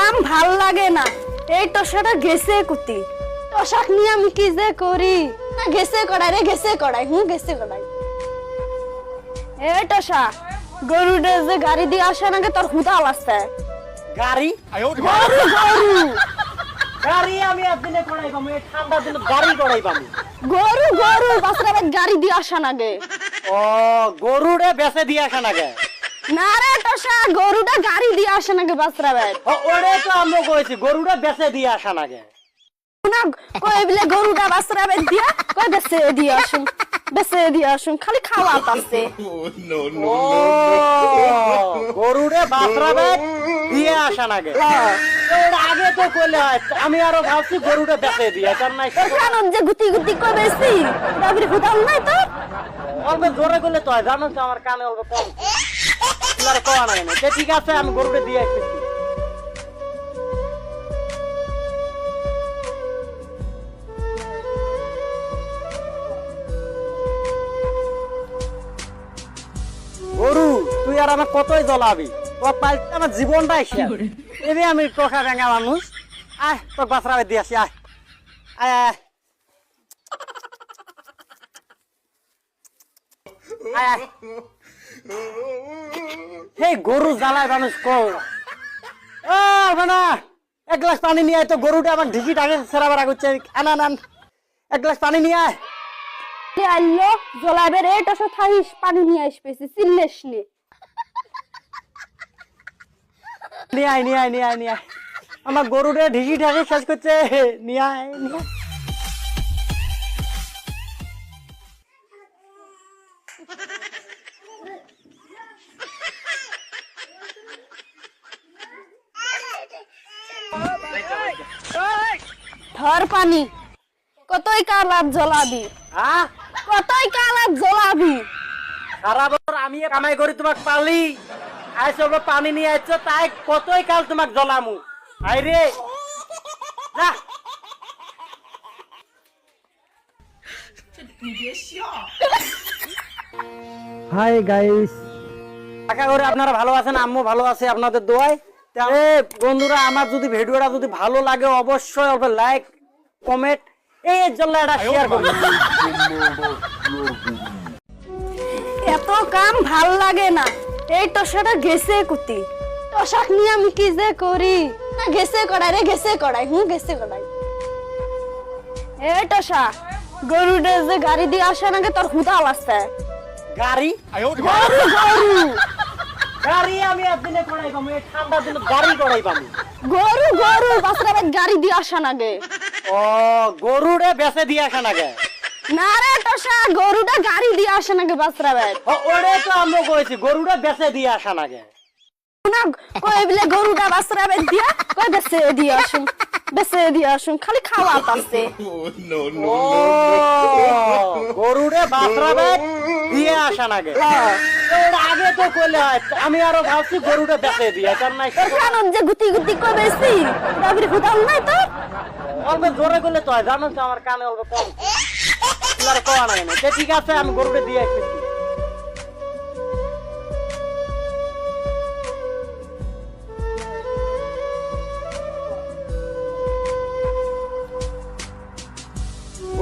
কাম ভাল লাগে না। এই টসাটা গেছে কুতি, টসাক নিয়ে আমি কি যে করি। না গেছে কড়াই রে, গেছে কড়াই, গেছে কড়াই। এই টসা, গরুটা যে গাড়ি দিয়ে আসে নাকি তোর হুদা লাগছে। গাড়ি গরু গরু গাড়ি আমি আপনি কড়াই পাবো, এই ঠান্ডা দিন গাড়ি কড়াই পাবো। গরু গরু বাসরা গাড়ি দিয়ে আসা নাগে। ও গরুরে বেচে দিয়ে আসা নাগে। না রে টসা, গরুটা গাড়ি দিয়ে আসে নাকি বাসরা ভাই। ওরে তো আমরা কইছি গরুরে বেচে দিয়ে আসা নাগে। না কই বলে গরুটা বাসরা ভাই দিয়া কই বেচে দিয়ে আসুন, বেচে দিয়ে আসুন, খালি খাওয়া পাচ্ছে। ও গরুরে বাসরাবে দিয়ে আসা নাগে। ওর আগে তো কইলে হয়, আমি আরো ভাবছি গরুরে বেচে দিয়ে তার নাই। তোর কারণ যে গুতি গুতি কই বেশি দাবির হুদাল নাই তো। অল্প জোরে করলে তো হয়, জানো তো আমার কানে অল্প কম। তোমার কোয়া নাই না, ঠিক আছে আমি গরুরে দিয়ে আসতেছি। গরু তুই আর আমার কতই জ্বলাবি, তোর পাল্টে আমার জীবনটাই শেষ। এবে আমি টকা ভেঙা মানুষ। আয় তোর বাসরাবে দিয়ে আসি, আয় আয় আয় আয় আয়। এই গরু জ্বালায় মানুষ কর না। এক গ্লাস পানি নিয়ে আয় তো, গরুটা আমার ঢিকি টাকে সেরাবার করছে। আনা নান এক গ্লাস পানি নিয়ে আয়। কে আইলো জলাবে রে টসা থাইস পানি নিয়ে আসবেছি চিল্লেস নে। নিয়ে আয় নিয়ে আয় নিয়ে আয় নিয়ে আয়, আমার গরুটা ঢিকি ঢাকে শেষ করছে। নিয়ে আয় নিয়ে আয়। ধর পানি, কতই কালাপ জ্বলাবি, হ্যাঁ কতই কালাপ জ্বলাবি। সারা বছর আমি কামাই করি তোমাকে পালি, আজ সব পানি নিয়ে আসছো, তাই কতই কাল তোমাকে জ্বলামু। আই রে যা। হাই গাইস, আশা করি আপনারা ভালো আছেন, আম্মু ভালো আছে আপনাদের দোয়ায়। তাহলে বন্ধুরা আমার যদি ভিডিওটা যদি ভালো লাগে অবশ্যই অল্প লাইক কমেন্ট এই জন্য এটা শেয়ার করবেন। এত কাম ভাল লাগে না। এই টসাটা গেছে কুতি, টসাক নিয়ে আমি কি যে করি। না গেছে কড়াই রে, গেছে কড়াই, গেছে কড়াই। এই টসা, গরুটা যে গাড়ি দিয়ে আসে নাকি তোর হুদা লাগছে। গাড়ি গরু গরু গাড়ি আমি আপনি কড়াই পাবো, এই ঠান্ডা দিন গাড়ি কড়াই পাবো। গরু গরু বাসরা গাড়ি দিয়ে আসা নাগে। ও গরুরে বেচে দিয়ে আসা নাগে। না রে টসা, গরুটা গাড়ি দিয়ে আসে নাকি বাসরা ভাই। ওরে তো আমরা কইছি গরুরে বেচে দিয়ে আসা নাগে। না কই বলে গরুটা বাসরা ভাই দিয়া কই বেচে দিয়ে আসুন, বেচে দিয়ে আসুন, খালি খাওয়া পাচ্ছে। ও গরুরে বাসরাবে দিয়ে আসা নাগে। ওর আগে তো কইলে হয়, আমি আরো ভাবছি গরুরে বেচে দিয়ে তার নাই। তোর কারণ যে গুতি গুতি কই বেশি দাবির হুদাল নাই তো। অল্প জোরে করলে তো হয়, জানো তো আমার কানে অল্প কম। তোমার কোয়া নাই না, ঠিক আছে আমি গরুরে দিয়ে আসতেছি।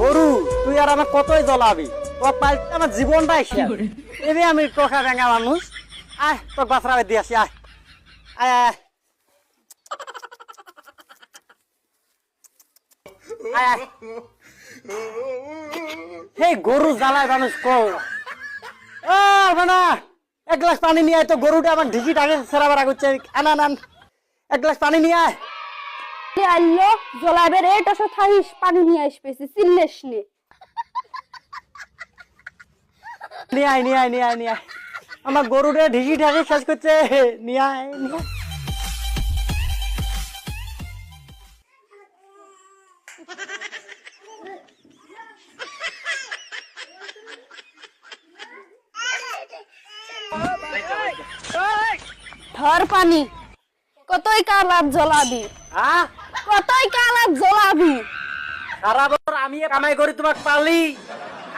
গরু তুই আর আমার কতই জ্বলাবি, তোর পাল্টে আমার জীবনটাই শেষ। এবে আমি টকা ভেঙা মানুষ। আয় তোর বাসরাবে দিয়ে আসি, আয় আয় আয় আয় আয়। এই গরু জ্বালায় মানুষ কর না। এক গ্লাস পানি নিয়ে আয় তো, গরুটা আমার ঢিকি টাকে সেরাবার করছে। আনা নান এক গ্লাস পানি নিয়ে আয়। কে আইলো জলাবে রে টসা থাইস পানি নিয়ে আসবেছি চিল্লেস নে। নিয়ে আয় নিয়ে আয় নিয়ে আয় নিয়ে আয়, আমার গরুটা ঢিকি ঢাকে শেষ করছে। নিয়ে আয় নিয়ে আয়। ধর পানি, কতই কালাপ জ্বলাবি, হ্যাঁ কতই কালাপ জ্বলাবি। সারা বছর আমি কামাই করি তোমাকে পালি,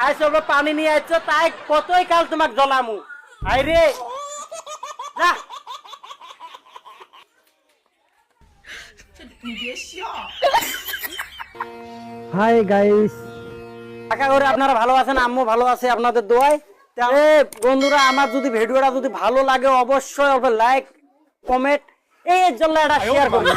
আজ সব পানি নিয়ে আসছো, তাই কতই কাল তোমাকে জ্বলামু। আই রে যা। হাই গাইস, আশা করি আপনারা ভালো আছেন, আম্মু ভালো আছে আপনাদের দোয়ায়। তাহলে বন্ধুরা আমার যদি ভিডিওটা যদি ভালো লাগে অবশ্যই অল্প লাইক কমেন্ট এই জন্য এটা শেয়ার করবেন।